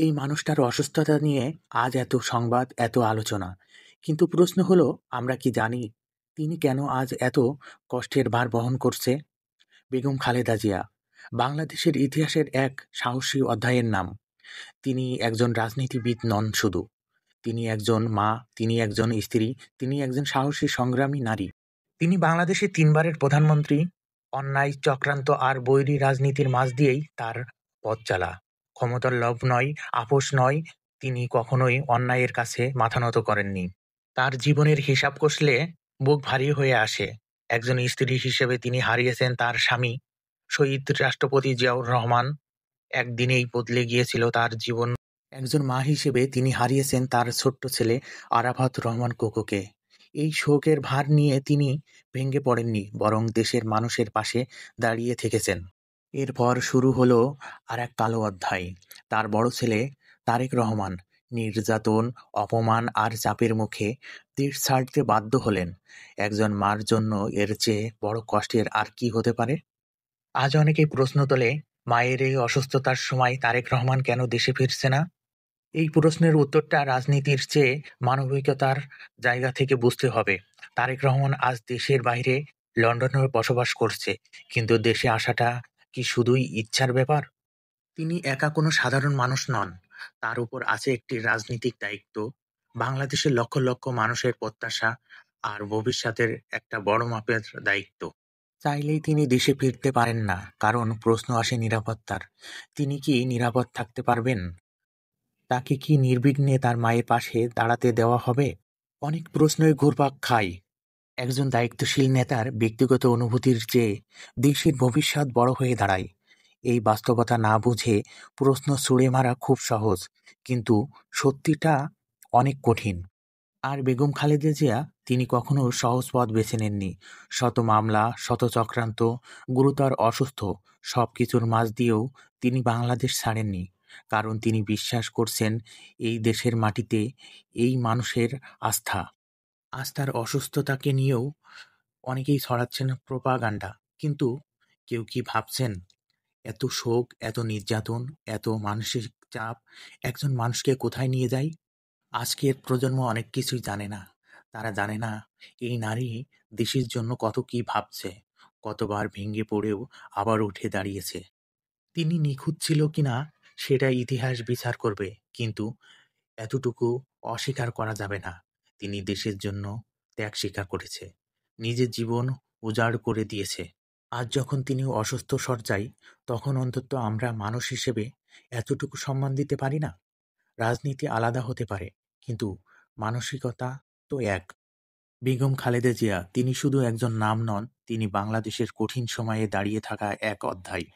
এই মানুষটার অসুস্থতা নিয়ে আজ এত সংবাদ, এত আলোচনা। কিন্তু প্রশ্ন হলো, আমরা কি জানি তিনি কেন আজ এত কষ্টের ভার বহন করছে? বেগম খালেদা জিয়া বাংলাদেশের ইতিহাসের এক সাহসী অধ্যায়ের নাম। তিনি একজন রাজনীতিবিদ নন শুধু, তিনি একজন মা, তিনি একজন স্ত্রী, তিনি একজন সাহসী সংগ্রামী নারী। তিনি বাংলাদেশে ৩ বারের প্রধানমন্ত্রী। অন্যায়, চক্রান্ত আর বৈরী রাজনীতির মাঝ দিয়েই তার পথ চলা। ক্ষমতার লোভ নয়, আপোস নয়, তিনি কখনোই অন্যায়ের কাছে মাথা নত করেননি। তার জীবনের হিসাব কষলে বুক ভারী হয়ে আসে। একজন স্ত্রী হিসেবে তিনি হারিয়েছেন তার স্বামী, শহীদ রাষ্ট্রপতি জিয়াউর রহমান। একদিনেই বদলে গিয়েছিল তার জীবন। একজন মা হিসেবে তিনি হারিয়েছেন তার ছোট্ট ছেলে আরাফাত রহমান কোকোকে। এই শোকের ভার নিয়ে তিনি ভেঙে পড়েননি, বরং দেশের মানুষের পাশে দাঁড়িয়ে থেকেছেন। এরপর শুরু হলো আর এক কালো অধ্যায়। তার বড় ছেলে তারেক রহমান নির্যাতন, অপমান আর চাপের মুখে দেশ ছাড়তে বাধ্য হলেন। একজন মার জন্য এর চেয়ে বড় কষ্টের আর কি হতে পারে? আজ অনেকেই প্রশ্ন তোলে, মায়ের এই অসুস্থতার সময় তারেক রহমান কেন দেশে ফিরছে না? এই প্রশ্নের উত্তরটা রাজনীতির চেয়ে মানবিকতার জায়গা থেকে বুঝতে হবে। তারেক রহমান আজ দেশের বাইরে লন্ডনে বসবাস করছে, কিন্তু দেশে আসাটা কি শুধুই ইচ্ছার ব্যাপার? তিনি একা কোনো সাধারণ মানুষ নন, তার উপর আছে একটি রাজনৈতিক দায়িত্ব, বাংলাদেশের লক্ষ লক্ষ মানুষের প্রত্যাশা আর ভবিষ্যতের একটা বড় মাপের দায়িত্ব। চাইলেই তিনি দেশে ফিরতে পারেন না, কারণ প্রশ্ন আসে নিরাপত্তার। তিনি কি নিরাপদ থাকতে পারবেন? তাকে কি নির্বিঘ্নে তার মায়ের পাশে দাঁড়াতে দেওয়া হবে? অনেক প্রশ্নই ঘুরপাক খায়। একজন দায়িত্বশীল নেতার ব্যক্তিগত অনুভূতির চেয়ে দেশের ভবিষ্যৎ বড় হয়ে দাঁড়ায়। এই বাস্তবতা না বুঝে প্রশ্ন ছুড়ে মারা খুব সহজ, কিন্তু সত্যিটা অনেক কঠিন। আর বেগম খালেদা জিয়া, তিনি কখনো সহজ পথ বেছে নেননি। শত মামলা, শত চক্রান্ত, গুরুতর অসুস্থ, সবকিছুর মাঝ দিয়েও তিনি বাংলাদেশ ছাড়েননি। কারণ তিনি বিশ্বাস করছেন এই দেশের মাটিতে এই মানুষের আস্থা। আজ তার অসুস্থতাকে নিয়েও অনেকেই ছড়াচ্ছেন প্রোপাগান্ডা। কিন্তু কেউ কি ভাবছেন এত শোক, এত নির্যাতন, এত মানসিক চাপ একজন মানুষকে কোথায় নিয়ে যায়? আজকের প্রজন্ম অনেক কিছুই জানে না। তারা জানে না এই নারী দেশের জন্য কত কি ভাবছে, কতবার ভেঙে পড়েও আবার উঠে দাঁড়িয়েছে। তিনি নিখুঁত ছিল কিনা সেটা ইতিহাস বিচার করবে, কিন্তু এতটুকু অস্বীকার করা যাবে না, তিনি দেশের জন্য ত্যাগ স্বীকার করেছে, নিজের জীবন উজাড় করে দিয়েছে। আজ যখন তিনি অসুস্থ শয্যায়, তখন অন্তত আমরা মানুষ হিসেবে এতটুকু সম্মান দিতে পারি না? রাজনীতি আলাদা হতে পারে, কিন্তু মানসিকতা তো এক। বেগম খালেদা জিয়া, তিনি শুধু একজন নাম নন, তিনি বাংলাদেশের কঠিন সময়ে দাঁড়িয়ে থাকা এক অধ্যায়।